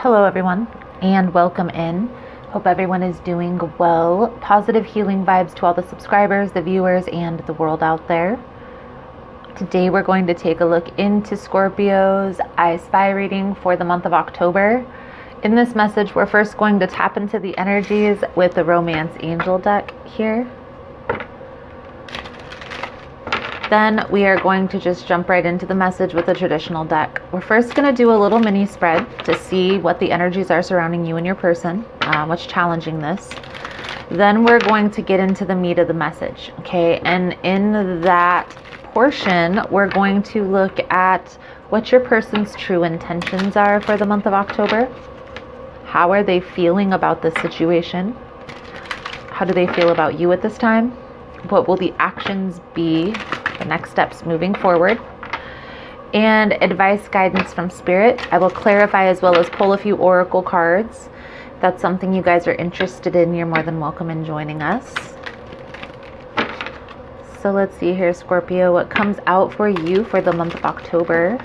Hello everyone and welcome in. Hope everyone is doing well. Positive healing vibes to all the subscribers, the viewers, and the world out there. Today we're going to take a look into Scorpio's I Spy reading for the month of October. In this message, we're first going to tap into the energies with the Romance Angel deck here. Then we are going to just jump right into the message with the traditional deck. We're first going to do a little mini spread to see what the energies are surrounding you and your person, what's challenging this. Then we're going to get into the meat of the message, okay? And in that portion, we're going to look at what your person's true intentions are for the month of October. How are they feeling about this situation? How do they feel about you at this time? What will the actions be? The next steps moving forward, and advice guidance from spirit. I will clarify as well as pull a few oracle cards. If that's something you guys are interested in, you're more than welcome in joining us. So let's see here, Scorpio, what comes out for you for the month of October.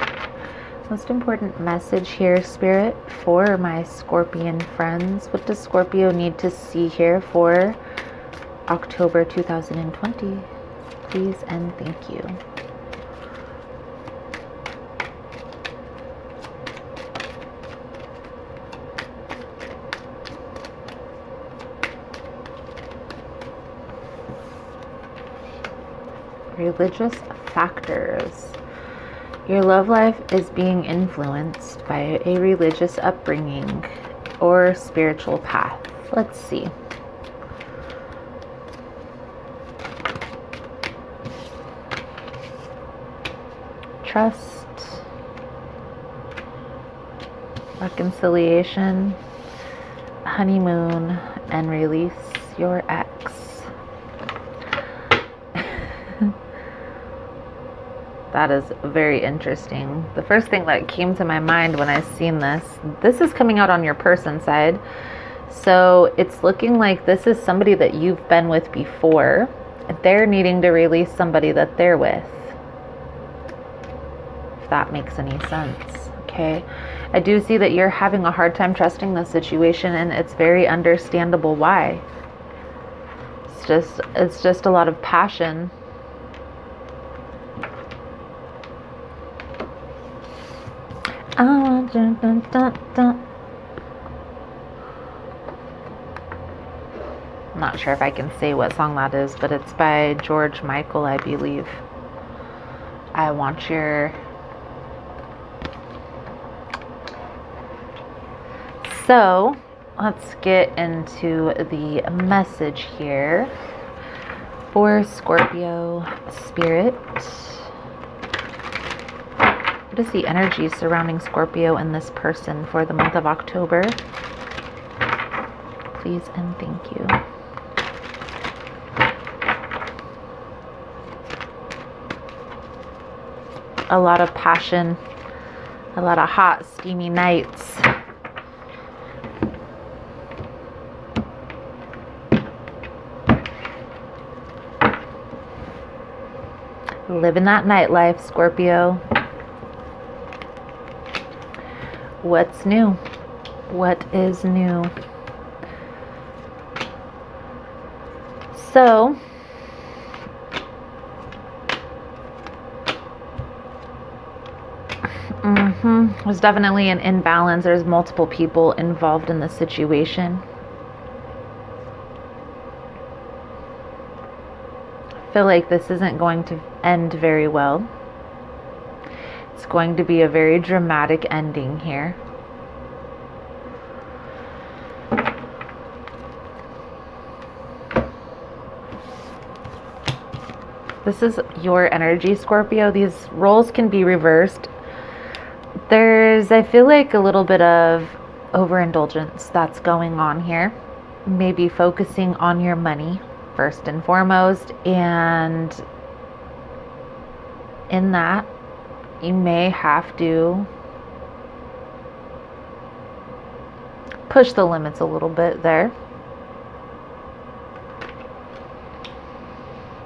Most important message here, spirit, for my Scorpion friends. What does Scorpio need to see here for October 2020? Please and thank you. Religious factors. Your love life is being influenced by a religious upbringing or spiritual path. Let's see. Trust, reconciliation, honeymoon, and release your ex. That is very interesting. The first thing that came to my mind when I seen this is coming out on your person side. So it's looking like this is somebody that you've been with before. They're needing to release somebody that they're with. That makes any sense. Okay, I do see that you're having a hard time trusting the situation, and it's very understandable why. It's just a lot of passion. I'm not sure if I can say what song that is, but it's by George Michael, I believe. I want your... So let's get into the message here for Scorpio spirit. What is the energy surrounding Scorpio and this person for the month of October? Please and thank you. A lot of passion, a lot of hot, steamy nights. Living that nightlife, Scorpio. What's new? What is new? So, there's definitely an imbalance. There's multiple people involved in the situation. I feel like this isn't going to end very well. It's going to be a very dramatic ending here. This is your energy, Scorpio. These roles can be reversed. There's, I feel like, a little bit of overindulgence that's going on here. Maybe focusing on your money first and foremost, and in that you may have to push the limits a little bit there.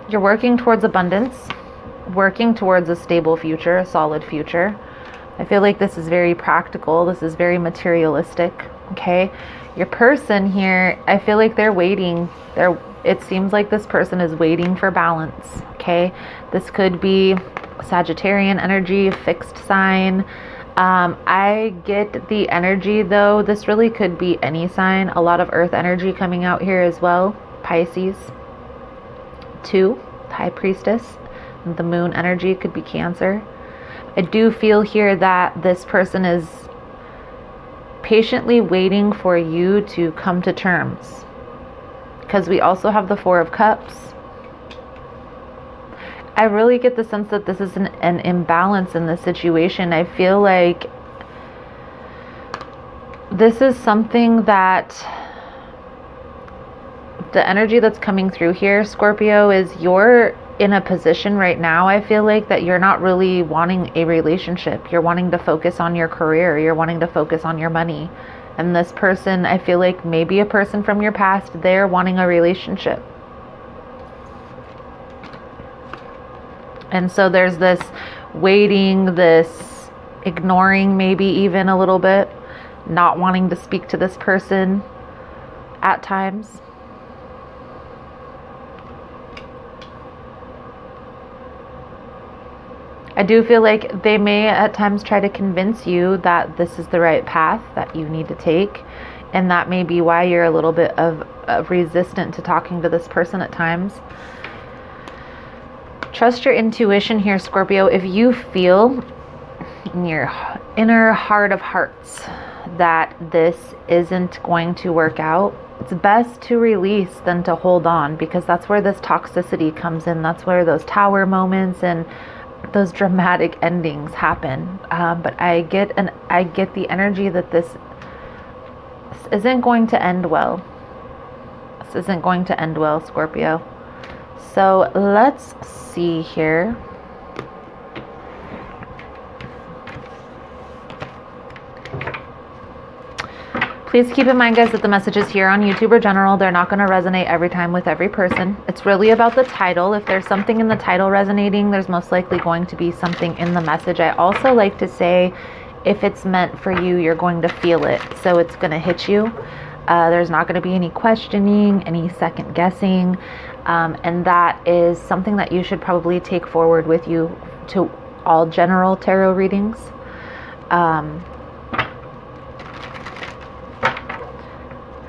You're working towards abundance, working towards a stable future, a solid future, I feel like this is very practical. This is very materialistic. Okay. Your person here, I feel like they're waiting. It seems like this person is waiting for balance. Okay. This could be Sagittarian energy, fixed sign. I get the energy though. This really could be any sign. A lot of earth energy coming out here as well. Pisces. 2, High Priestess. The moon energy could be Cancer. I do feel here that this person is patiently waiting for you to come to terms. Because we also have the 4 of Cups. I really get the sense that this is an imbalance in this situation. I feel like this is something that the energy that's coming through here, Scorpio, is you're in a position right now, I feel like, that you're not really wanting a relationship. You're wanting to focus on your career. You're wanting to focus on your money. And this person, I feel like maybe a person from your past, they're wanting a relationship. And so there's this waiting, this ignoring, maybe even a little bit, not wanting to speak to this person at times. I do feel like they may at times try to convince you that this is the right path that you need to take. And that may be why you're a little bit of resistant to talking to this person at times. Trust your intuition here, Scorpio. If you feel in your inner heart of hearts that this isn't going to work out, it's best to release than to hold on, because that's where this toxicity comes in. That's where those tower moments and those dramatic endings happen. But I get the energy that this isn't going to end well. This isn't going to end well, Scorpio. So let's see here. Please keep in mind, guys, that the messages here on YouTube are general. They're not going to resonate every time with every person. It's really about the title. If there's something in the title resonating, there's most likely going to be something in the message. I also like to say, if it's meant for you, you're going to feel it. So it's going to hit you. There's not going to be any questioning, any second guessing. And that is something that you should probably take forward with you to all general tarot readings.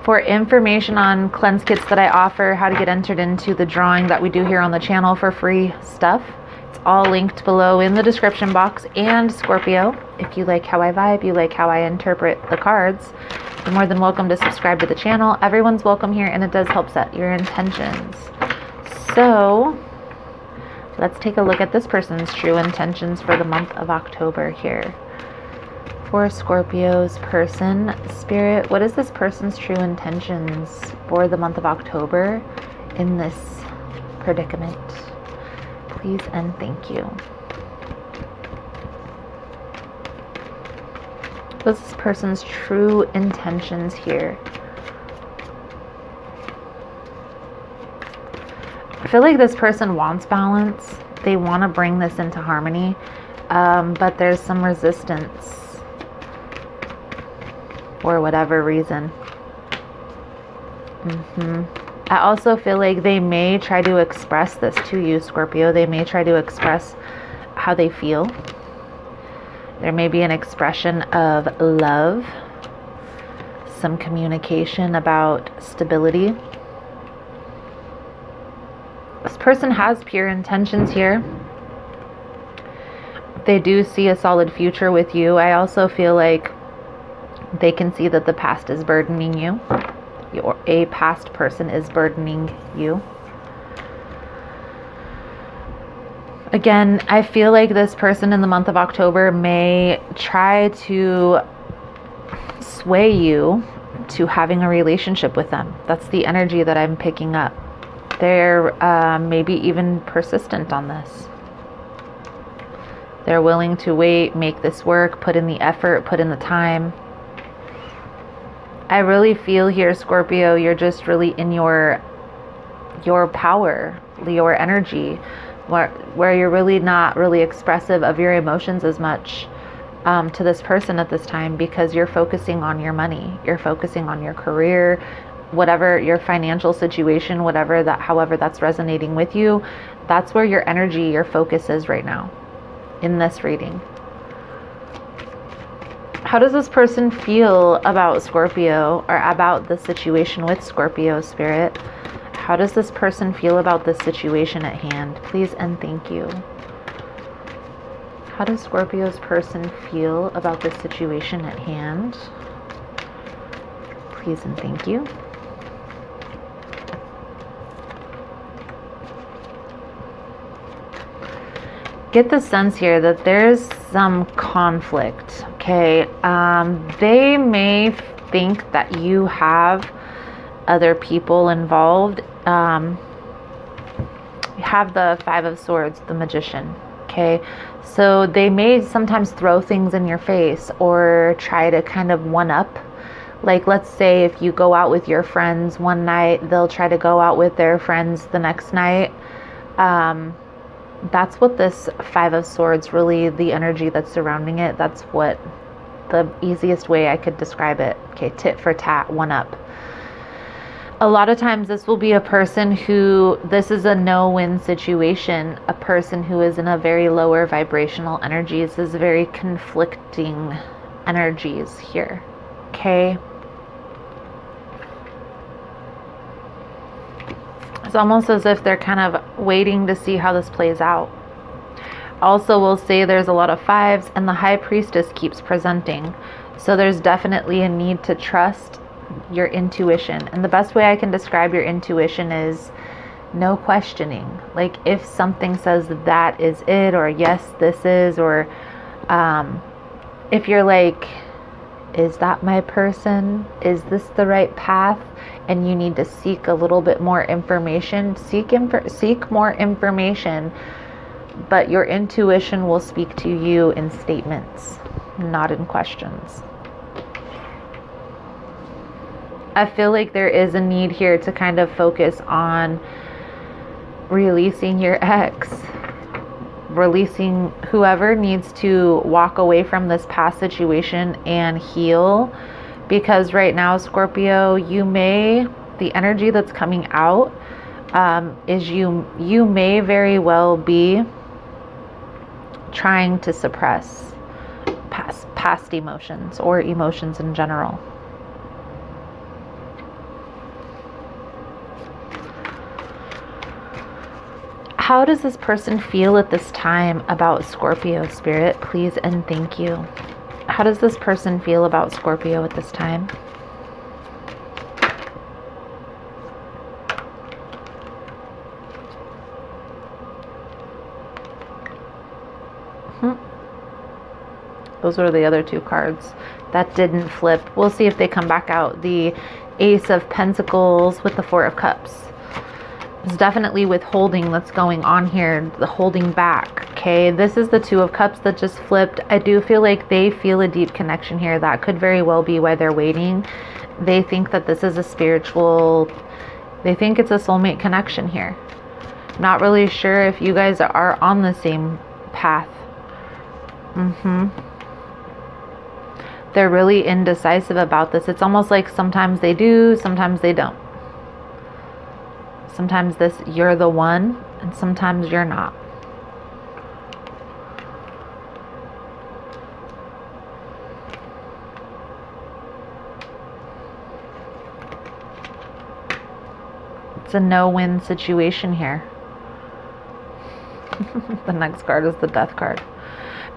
For information on cleanse kits that I offer, how to get entered into the drawing that we do here on the channel for free stuff, it's all linked below in the description box. And Scorpio, if you like how I vibe, you like how I interpret the cards, you're more than welcome to subscribe to the channel. Everyone's welcome here, and it does help set your intentions. So let's take a look at this person's true intentions for the month of October here. For Scorpio's person, Spirit, what is this person's true intentions for the month of October in this predicament? Please and thank you. What's this person's true intentions here? I feel like this person wants balance. They want to bring this into harmony, but there's some resistance for whatever reason. I also feel like they may try to express this to you, Scorpio. They may try to express how they feel. There may be an expression of love, some communication about stability. This person has pure intentions here. They do see a solid future with you. I also feel like they can see that the past is burdening you. A past person is burdening you. Again, I feel like this person in the month of October may try to sway you to having a relationship with them. That's the energy that I'm picking up. They're maybe even persistent on this. They're willing to wait, make this work, put in the effort, put in the time. I really feel here, Scorpio, you're just really in your power, your energy, where you're really not really expressive of your emotions as much. to this person at this time, because you're focusing on your money, you're focusing on your career, whatever your financial situation, whatever that, however that's resonating with you, that's where your energy, your focus is right now in this reading. How does this person feel about Scorpio, or about the situation with Scorpio, Spirit? How does this person feel about this situation at hand? Please and thank you. How does Scorpio's person feel about this situation at hand? Please and thank you. Get the sense here that there's some conflict, okay? They may think that you have other people involved. You have the Five of Swords, the Magician, okay? So they may sometimes throw things in your face or try to kind of one-up. Like, let's say if you go out with your friends one night, they'll try to go out with their friends the next night. That's what this Five of Swords, really the energy that's surrounding it, that's what the easiest way I could describe it. Okay, tit for tat, one up. A lot of times this will be a person who, this is a no-win situation, a person who is in a very lower vibrational energies, is very conflicting energies here, okay? It's almost as if they're kind of waiting to see how this plays out. Also, we'll say there's a lot of fives, and the High Priestess keeps presenting. So there's definitely a need to trust your intuition. And the best way I can describe your intuition is no questioning. Like, if something says that is it, or yes, this is, or if you're like, is that my person? Is this the right path? And you need to seek a little bit more information. Seek more information, but your intuition will speak to you in statements, not in questions. I feel like there is a need here to kind of focus on releasing your ex, releasing whoever needs to walk away from this past situation and heal. Because right now, Scorpio, the energy that's coming out is you may very well be trying to suppress past emotions, or emotions in general. How does this person feel at this time about Scorpio, Spirit? Please and thank you. How does this person feel about Scorpio at this time? Those are the other two cards that didn't flip. We'll see if they come back out. The Ace of Pentacles with the Four of Cups. There's definitely withholding that's going on here, the holding back, okay? This is the Two of Cups that just flipped. I do feel like they feel a deep connection here. That could very well be why they're waiting. They think that this is a spiritual, they think it's a soulmate connection here. Not really sure if you guys are on the same path. They're really indecisive about this. It's almost like sometimes they do, sometimes they don't. Sometimes you're the one, and sometimes you're not. It's a no-win situation here. The next card is the Death card.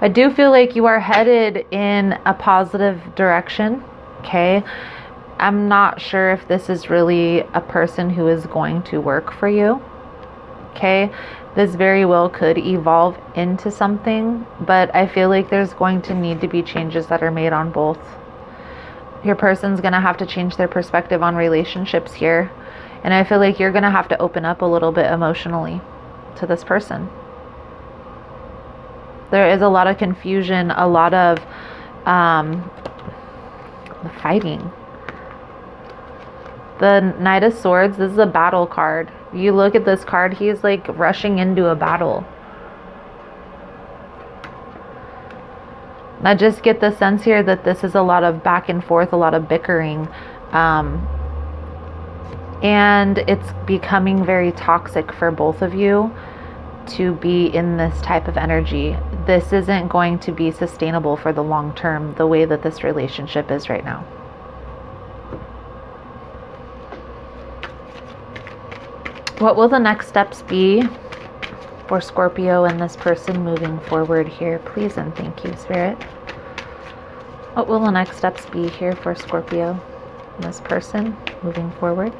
I do feel like you are headed in a positive direction, okay? I'm not sure if this is really a person who is going to work for you, okay? This very well could evolve into something, but I feel like there's going to need to be changes that are made on both. Your person's going to have to change their perspective on relationships here, and I feel like you're going to have to open up a little bit emotionally to this person. There is a lot of confusion, a lot of fighting. The Knight of Swords, this is a battle card. You look at this card, he's like rushing into a battle. I just get the sense here that this is a lot of back and forth, a lot of bickering. And it's becoming very toxic for both of you to be in this type of energy. This isn't going to be sustainable for the long term, the way that this relationship is right now. What will the next steps be for Scorpio and this person moving forward here? Please and thank you, Spirit. What will the next steps be here for Scorpio and this person moving forward?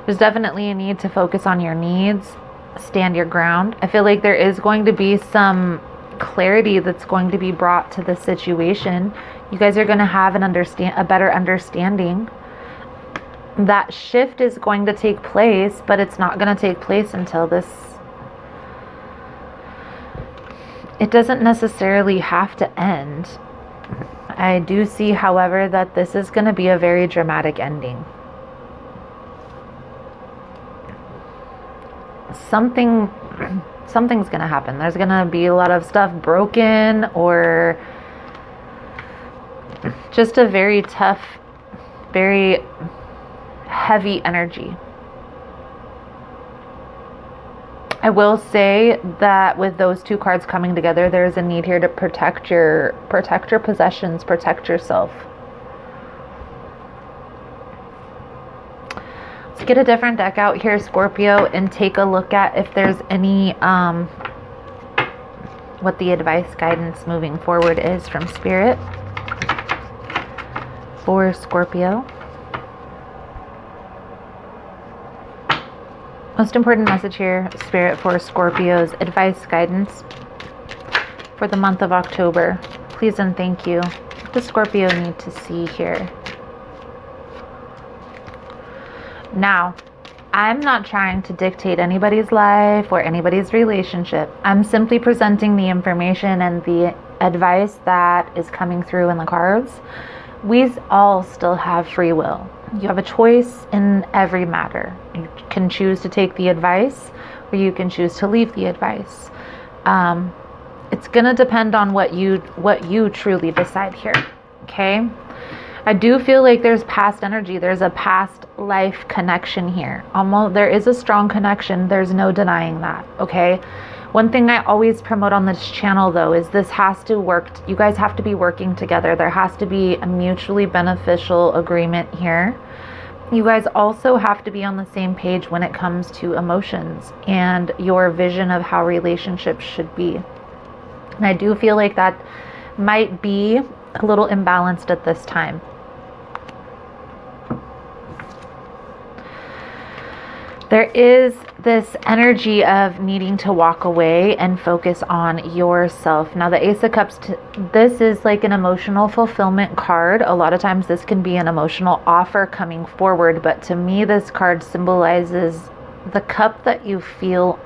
There's definitely a need to focus on your needs, stand your ground. I feel like there is going to be some clarity that's going to be brought to the situation. You guys are going to have a better understanding. That shift is going to take place, but it's not going to take place until this. It doesn't necessarily have to end. I do see, however, that this is going to be a very dramatic ending. Something's gonna happen. There's gonna be a lot of stuff broken, or just a very tough, very heavy energy. I will say that with those two cards coming together, there's a need here to protect your possessions, protect yourself. Let's get a different deck out here, Scorpio, and take a look at if there's any, what the advice guidance moving forward is from Spirit for Scorpio. Most important message here, Spirit, for Scorpio's advice guidance for the month of October. Please and thank you. What does Scorpio need to see here? Now, I'm not trying to dictate anybody's life or anybody's relationship. I'm simply presenting the information and the advice that is coming through in the cards. We all still have free will. You have a choice in every matter. You can choose to take the advice, or you can choose to leave the advice. It's going to depend on what you truly decide here. Okay? I do feel like there's past energy. There's a past life connection here. There is a strong connection. There's no denying that. Okay. One thing I always promote on this channel, though, is this has to work. You guys have to be working together. There has to be a mutually beneficial agreement here. You guys also have to be on the same page when it comes to emotions and your vision of how relationships should be. And I do feel like that might be a little imbalanced at this time. There is this energy of needing to walk away and focus on yourself. Now, the Ace of Cups, this is like an emotional fulfillment card. A lot of times this can be an emotional offer coming forward, but to me, this card symbolizes the cup that you feel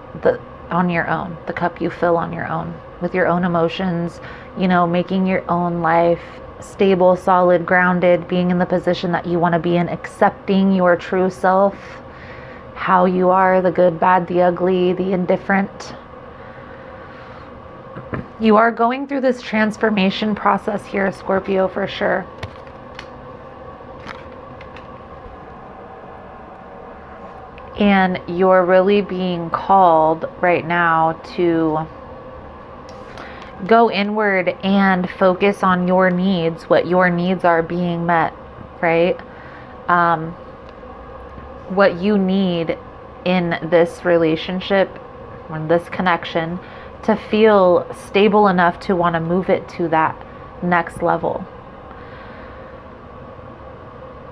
on your own, the cup you fill on your own, with your own emotions, making your own life stable, solid, grounded, being in the position that you want to be in, accepting your true self, how you are, the good, bad, the ugly, the indifferent. You are going through this transformation process here, Scorpio, for sure. And you're really being called right now to go inward and focus on your needs, what your needs are being met, right? What you need in this relationship, or this connection, to feel stable enough to want to move it to that next level.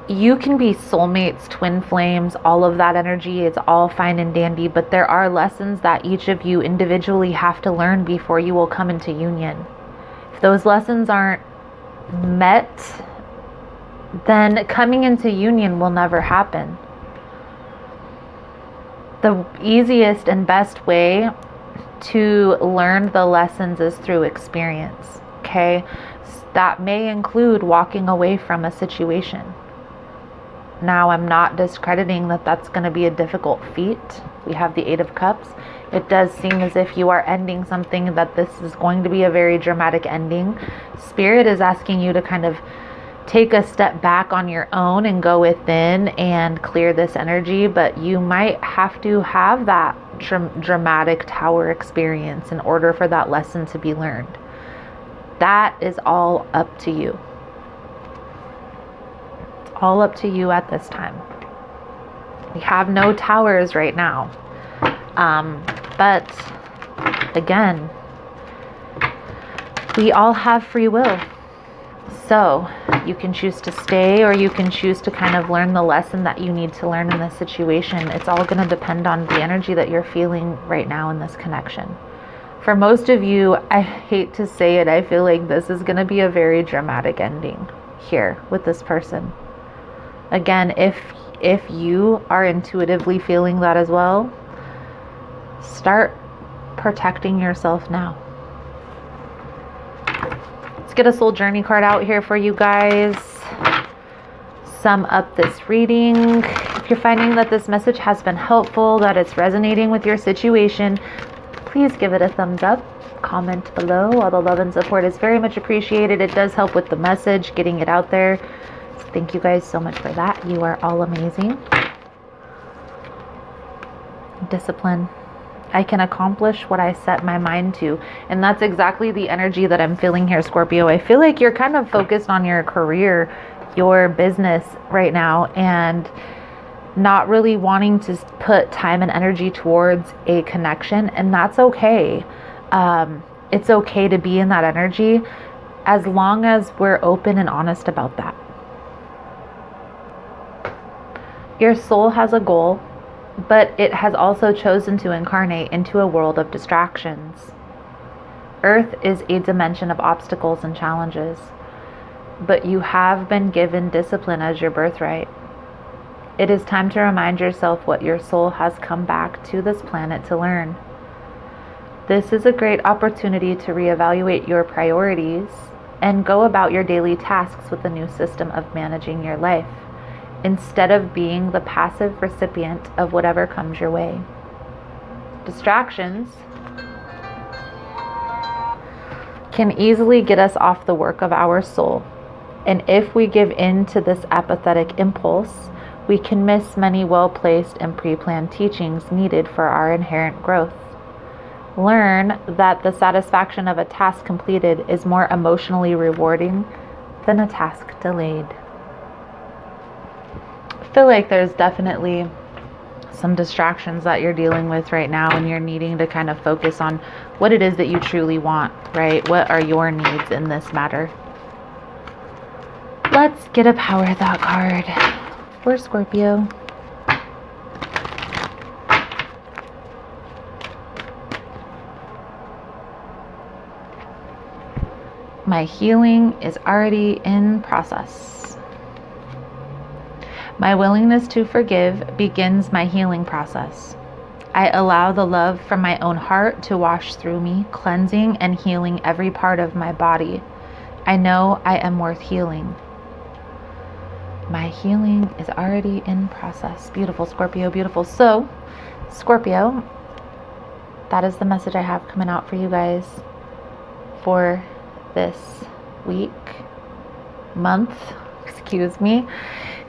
You can be soulmates, twin flames, all of that energy. It's all fine and dandy, but there are lessons that each of you individually have to learn before you will come into union. If those lessons aren't met, then coming into union will never happen. The easiest and best way to learn the lessons is through experience. okay? That may include walking away from a situation. Now, I'm not discrediting that that's going to be a difficult feat. We have the Eight of Cups. It does seem as if you are ending something, that this is going to be a very dramatic ending. Spirit is asking you to kind of take a step back on your own and go within and clear this energy, but you might have to have that dramatic tower experience in order for that lesson to be learned. That is all up to you. It's all up to you at this time. We have no towers right now. But again, we all have free will. So you can choose to stay, or you can choose to kind of learn the lesson that you need to learn in this situation. It's all going to depend on the energy that you're feeling right now in this connection. For most of you, I hate to say it, I feel like this is going to be a very dramatic ending here with this person. Again, if you are intuitively feeling that as well, start protecting yourself now. Let's get a soul journey card out here for you guys. Sum up this reading. If you're finding that this message has been helpful, that it's resonating with your situation, please give it a thumbs up. Comment below. All the love and support is very much appreciated. It does help with the message, getting it out there. So thank you guys so much for that. You are all amazing. Discipline. I can accomplish what I set my mind to. And that's exactly the energy that I'm feeling here, Scorpio. I feel like you're kind of focused on your career, your business right now, and not really wanting to put time and energy towards a connection. And that's okay. It's okay to be in that energy as long as we're open and honest about that. Your soul has a goal, but it has also chosen to incarnate into a world of distractions. Earth is a dimension of obstacles and challenges, but you have been given discipline as your birthright. It is time to remind yourself what your soul has come back to this planet to learn. This is a great opportunity to reevaluate your priorities and go about your daily tasks with a new system of managing your life, instead of being the passive recipient of whatever comes your way. Distractions can easily get us off the work of our soul, and if we give in to this apathetic impulse, we can miss many well-placed and pre-planned teachings needed for our inherent growth. Learn that the satisfaction of a task completed is more emotionally rewarding than a task delayed. I feel like there's definitely some distractions that you're dealing with right now, and you're needing to kind of focus on what it is that you truly want, right? What are your needs in this matter? Let's get a power thought card for Scorpio. My healing is already in process. My willingness to forgive begins my healing process. I allow the love from my own heart to wash through me, cleansing and healing every part of my body. I know I am worth healing. My healing is already in process. Beautiful, Scorpio, beautiful. So, Scorpio, that is the message I have coming out for you guys for this week, month, excuse me.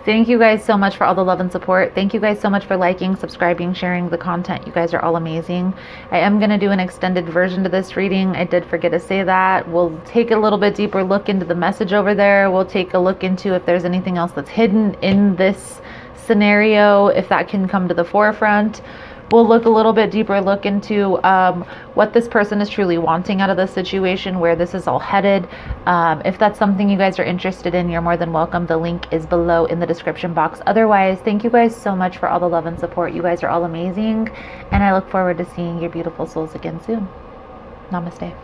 Thank you guys so much for all the love and support. Thank you guys so much for liking, subscribing, sharing the content. You guys are all amazing. I am going to do an extended version to this reading. I did forget to say that. We'll take a little bit deeper look into the message over there. We'll take a look into if there's anything else that's hidden in this scenario, if that can come to the forefront. We'll look a little bit deeper look into what this person is truly wanting out of this situation, where this is all headed. If that's something you guys are interested in, you're more than welcome. The link is below in the description box. Otherwise, thank you guys so much for all the love and support. You guys are all amazing, and I look forward to seeing your beautiful souls again soon. Namaste.